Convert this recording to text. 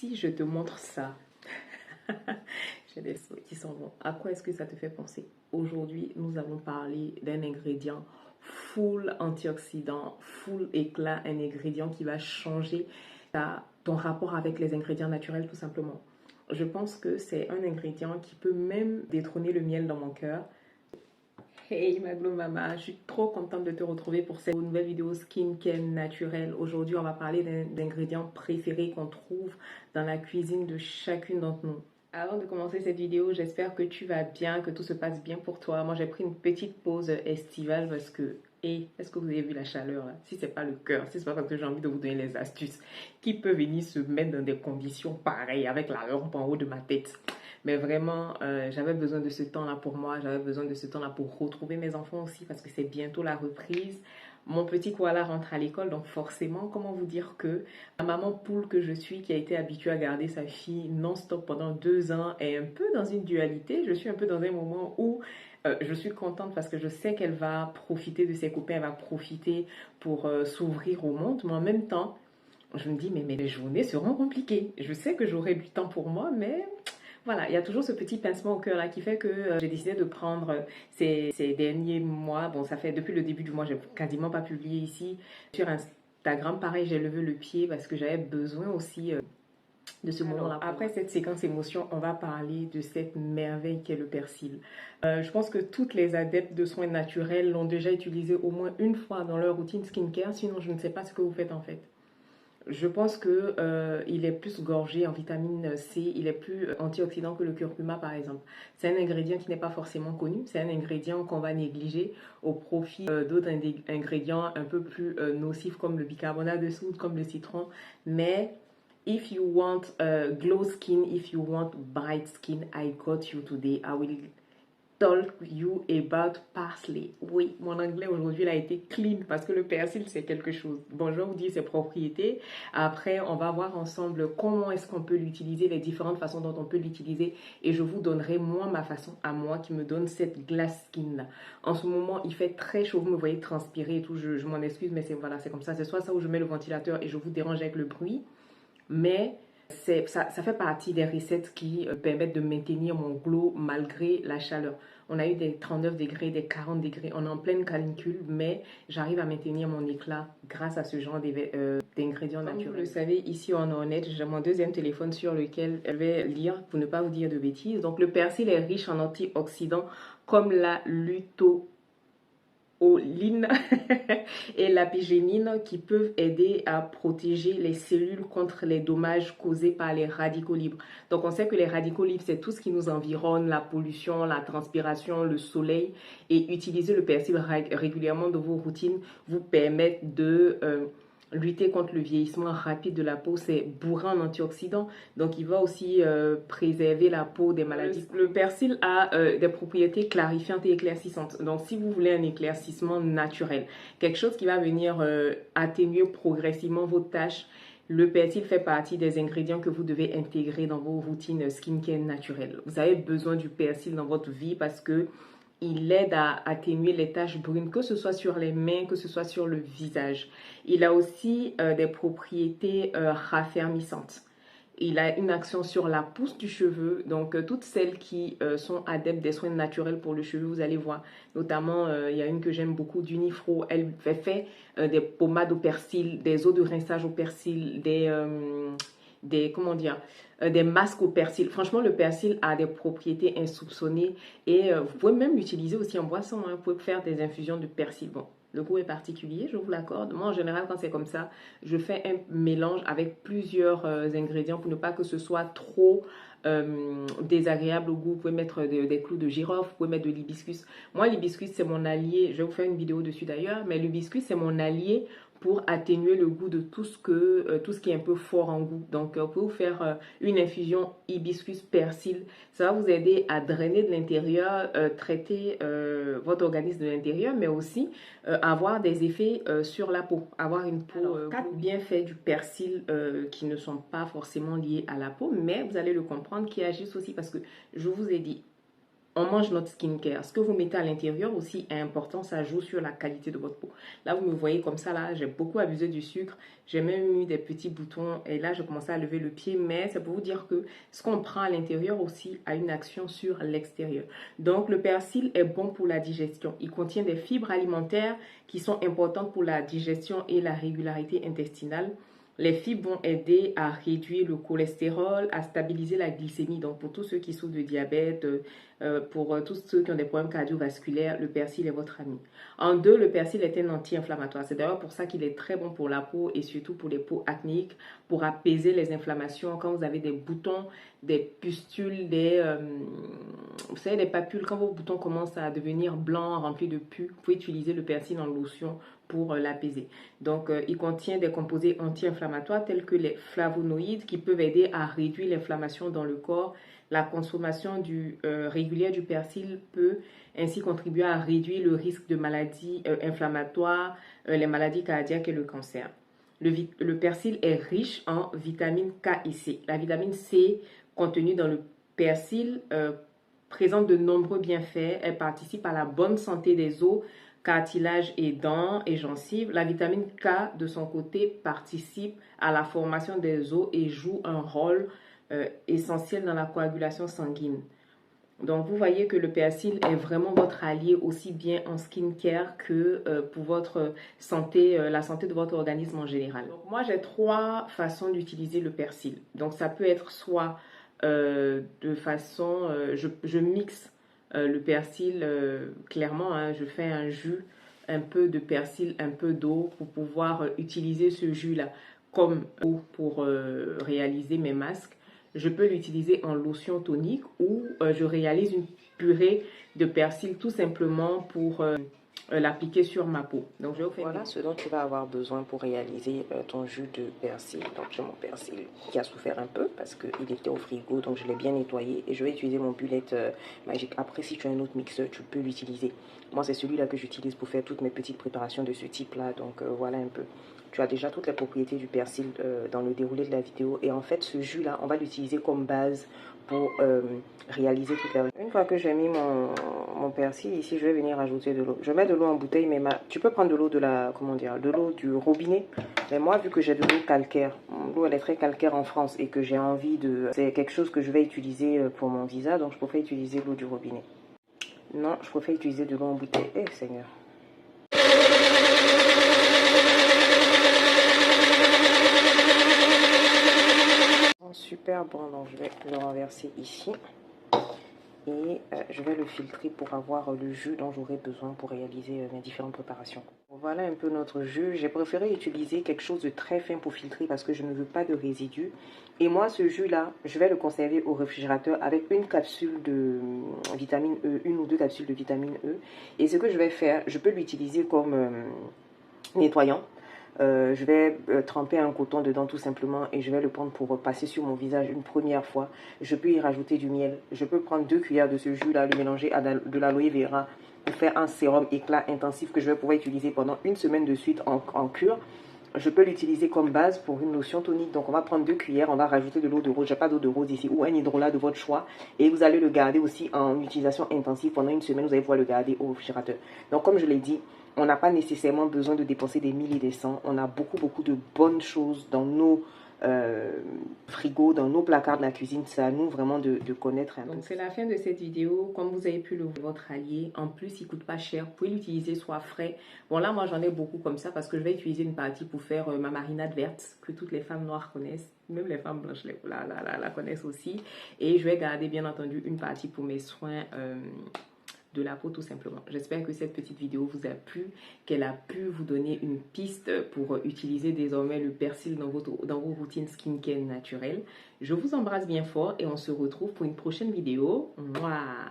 Si je te montre ça, j'ai des souhaits qui s'en vont. À quoi est-ce que ça te fait penser? Aujourd'hui, nous allons parler d'un ingrédient full antioxydant, full éclat, un ingrédient qui va changer ton rapport avec les ingrédients naturels tout simplement. Je pense que c'est un ingrédient qui peut même détrôner le miel dans mon cœur. Hey Maglo Mama, je suis trop contente de te retrouver pour cette nouvelle vidéo skincare naturelle. Aujourd'hui, on va parler d'ingrédients préférés qu'on trouve dans la cuisine de chacune d'entre nous. Avant de commencer cette vidéo, j'espère que tu vas bien, que tout se passe bien pour toi. Moi, j'ai pris une petite pause estivale parce que, est-ce que vous avez vu la chaleur là? Si c'est pas le cœur, si c'est pas parce que j'ai envie de vous donner les astuces, qui peut venir se mettre dans des conditions pareilles avec la lampe en haut de ma tête? Mais vraiment, j'avais besoin de ce temps-là pour moi. J'avais besoin de ce temps-là pour retrouver mes enfants aussi parce que c'est bientôt la reprise. Mon petit koala rentre à l'école, donc forcément, comment vous dire que la maman poule que je suis, qui a été habituée à garder sa fille non-stop pendant 2 ans, est un peu dans une dualité. Je suis un peu dans un moment où je suis contente parce que je sais qu'elle va profiter de ses copains, elle va profiter pour s'ouvrir au monde. Mais en même temps, je me dis, mais les journées seront compliquées. Je sais que j'aurai du temps pour moi, mais voilà, il y a toujours ce petit pincement au cœur là qui fait que j'ai décidé de prendre ces derniers mois. Bon, ça fait depuis le début du mois, j'ai quasiment pas publié ici. Sur Instagram, pareil, j'ai levé le pied parce que j'avais besoin aussi de ce moment-là. Après cette séquence émotion, on va parler de cette merveille qu'est le persil. Je pense que toutes les adeptes de soins naturels l'ont déjà utilisé au moins une fois dans leur routine skincare, sinon je ne sais pas ce que vous faites en fait. Je pense que il est plus gorgé en vitamine C, il est plus antioxydant que le curcuma par exemple. C'est un ingrédient qui n'est pas forcément connu, c'est un ingrédient qu'on va négliger au profit d'autres ingrédients un peu plus nocifs comme le bicarbonate de soude, comme le citron. Mais if you want glow skin, if you want bright skin, I got you today. I will talk you about parsley. Oui, mon anglais aujourd'hui a été clean parce que le persil c'est quelque chose. Bon, je vais vous dire ses propriétés. Après, on va voir ensemble comment est-ce qu'on peut l'utiliser, les différentes façons dont on peut l'utiliser et je vous donnerai moi ma façon à moi qui me donne cette glass skin là. En ce moment, il fait très chaud, vous me voyez transpirer et tout, je m'en excuse mais c'est voilà, c'est comme ça. C'est soit ça où je mets le ventilateur et je vous dérange avec le bruit, mais ça fait partie des recettes qui permettent de maintenir mon glow malgré la chaleur. On a eu des 39 degrés, des 40 degrés, on est en pleine canicule, mais j'arrive à maintenir mon éclat grâce à ce genre d'ingrédients naturels. Comme vous le savez, ici on est honnête, j'ai mon deuxième téléphone sur lequel je vais lire pour ne pas vous dire de bêtises. Donc le persil est riche en antioxydants comme la luteoline et l'apigénine qui peuvent aider à protéger les cellules contre les dommages causés par les radicaux libres. Donc on sait que les radicaux libres, c'est tout ce qui nous environne, la pollution, la transpiration, le soleil. Et utiliser le persil régulièrement dans vos routines vous permet de lutter contre le vieillissement rapide de la peau. C'est bourré en antioxydants, donc il va aussi préserver la peau des maladies. Le persil a des propriétés clarifiantes et éclaircissantes. Donc si vous voulez un éclaircissement naturel, quelque chose qui va venir atténuer progressivement vos taches, le persil fait partie des ingrédients que vous devez intégrer dans vos routines skincare naturelles. Vous avez besoin du persil dans votre vie parce que il aide à atténuer les taches brunes, que ce soit sur les mains, que ce soit sur le visage. Il a aussi des propriétés raffermissantes. Il a une action sur la pousse du cheveu. Donc, toutes celles qui sont adeptes des soins naturels pour le cheveu, vous allez voir. Notamment, il y a une que j'aime beaucoup, d'Unifro. Elle fait des pommades au persil, des eaux de rinçage au persil, comment dire, des masques au persil. Franchement, le persil a des propriétés insoupçonnées et vous pouvez même l'utiliser aussi en boisson. Hein. Vous pouvez faire des infusions de persil. Bon, le goût est particulier, je vous l'accorde. Moi, en général, quand c'est comme ça, je fais un mélange avec plusieurs ingrédients pour ne pas que ce soit trop désagréable au goût. Vous pouvez mettre des clous de girofle, vous pouvez mettre de l'hibiscus. Moi, l'hibiscus, c'est mon allié. Je vais vous faire une vidéo dessus d'ailleurs, mais l'hibiscus, c'est mon allié pour atténuer le goût de tout ce qui est un peu fort en goût. Donc, vous pouvez vous faire une infusion hibiscus persil. Ça va vous aider à drainer de l'intérieur, traiter votre organisme de l'intérieur, mais aussi avoir des effets sur la peau. Avoir une peau... 4 bienfaits du persil qui ne sont pas forcément liés à la peau, mais vous allez le comprendre, qui agissent aussi parce que je vous ai dit, on mange notre skincare. Ce que vous mettez à l'intérieur aussi est important, ça joue sur la qualité de votre peau. Là, vous me voyez comme ça, là, j'ai beaucoup abusé du sucre. J'ai même eu des petits boutons et là, je commençais à lever le pied. Mais c'est pour vous dire que ce qu'on prend à l'intérieur aussi a une action sur l'extérieur. Donc, le persil est bon pour la digestion. Il contient des fibres alimentaires qui sont importantes pour la digestion et la régularité intestinale. Les fibres vont aider à réduire le cholestérol, à stabiliser la glycémie. Donc, pour tous ceux qui souffrent de diabète, pour tous ceux qui ont des problèmes cardiovasculaires, le persil est votre ami. En deux, le persil est un anti-inflammatoire. C'est d'ailleurs pour ça qu'il est très bon pour la peau et surtout pour les peaux acnéiques, pour apaiser les inflammations. Quand vous avez des boutons, des pustules, vous savez, des papules, quand vos boutons commencent à devenir blancs, remplis de pus, vous pouvez utiliser le persil en lotion pour l'apaiser. Donc, il contient des composés anti-inflammatoires tels que les flavonoïdes qui peuvent aider à réduire l'inflammation dans le corps. La consommation régulière du persil peut ainsi contribuer à réduire le risque de maladies inflammatoires, les maladies cardiaques et le cancer. Le persil est riche en vitamine K et C. La vitamine C contenue dans le persil présente de nombreux bienfaits. Elle participe à la bonne santé des os, cartilage et dents et gencives. La vitamine K, de son côté, participe à la formation des os et joue un rôle essentiel dans la coagulation sanguine. Donc, vous voyez que le persil est vraiment votre allié aussi bien en skincare que pour votre santé, la santé de votre organisme en général. Donc, moi, j'ai trois façons d'utiliser le persil. Donc, ça peut être soit de façon, je mixe le persil clairement, hein, je fais un jus, un peu de persil, un peu d'eau pour pouvoir utiliser ce jus-là comme eau pour réaliser mes masques. Je peux l'utiliser en lotion tonique ou je réalise une purée de persil tout simplement pour l'appliquer sur ma peau. Donc, je vais vous faire voilà ce dont tu vas avoir besoin pour réaliser ton jus de persil. Donc, j'ai mon persil qui a souffert un peu parce qu'il était au frigo, donc je l'ai bien nettoyé. Et je vais utiliser mon bullet magique. Après, si tu as un autre mixeur, tu peux l'utiliser. Moi, c'est celui-là que j'utilise pour faire toutes mes petites préparations de ce type-là. Donc, voilà un peu. Tu as déjà toutes les propriétés du persil dans le déroulé de la vidéo. Et en fait, ce jus-là, on va l'utiliser comme base pour réaliser toute la... Une fois que j'ai mis mon persil ici, je vais venir ajouter de l'eau. Je mets de l'eau en bouteille, mais tu peux prendre de l'eau de l'eau du robinet. Mais moi, vu que j'ai de l'eau calcaire, l'eau elle est très calcaire en France et que j'ai envie de... C'est quelque chose que je vais utiliser pour mon visage, donc je préfère utiliser l'eau du robinet. Non, je préfère utiliser de l'eau en bouteille. Eh, Seigneur. Super bon, donc je vais le renverser ici et je vais le filtrer pour avoir le jus dont j'aurai besoin pour réaliser mes différentes préparations. Voilà un peu notre jus. J'ai préféré utiliser quelque chose de très fin pour filtrer parce que je ne veux pas de résidus. Et moi, ce jus-là, je vais le conserver au réfrigérateur avec une capsule de vitamine E, une ou deux capsules de vitamine E. Et ce que je vais faire, je peux l'utiliser comme nettoyant. Je vais tremper un coton dedans tout simplement et je vais le prendre pour passer sur mon visage une première fois. Je peux y rajouter du miel. Je peux prendre 2 cuillères de ce jus là, le mélanger à de l'aloe vera pour faire un sérum éclat intensif que je vais pouvoir utiliser pendant une semaine de suite en cure. Je peux l'utiliser comme base pour une lotion tonique. Donc on va prendre 2 cuillères, on va rajouter de l'eau de rose. J'ai pas d'eau de rose ici ou un hydrolat de votre choix. Et vous allez le garder aussi en utilisation intensive pendant une semaine. Vous allez pouvoir le garder au réfrigérateur. Donc comme je l'ai dit, on n'a pas nécessairement besoin de dépenser des milliers et des cents. On a beaucoup de bonnes choses dans nos frigos, dans nos placards de la cuisine. C'est à nous vraiment de connaître un peu. Donc c'est la fin de cette vidéo. Comme vous avez pu le voir, votre allié, en plus il coûte pas cher. Vous pouvez l'utiliser soit frais. Bon là moi j'en ai beaucoup comme ça parce que je vais utiliser une partie pour faire ma marinade verte que toutes les femmes noires connaissent. Même les femmes blanches la connaissent aussi. Et je vais garder bien entendu une partie pour mes soins de la peau tout simplement. J'espère que cette petite vidéo vous a plu, qu'elle a pu vous donner une piste pour utiliser désormais le persil dans vos routines skincare naturelles. Je vous embrasse bien fort et on se retrouve pour une prochaine vidéo. Mouah.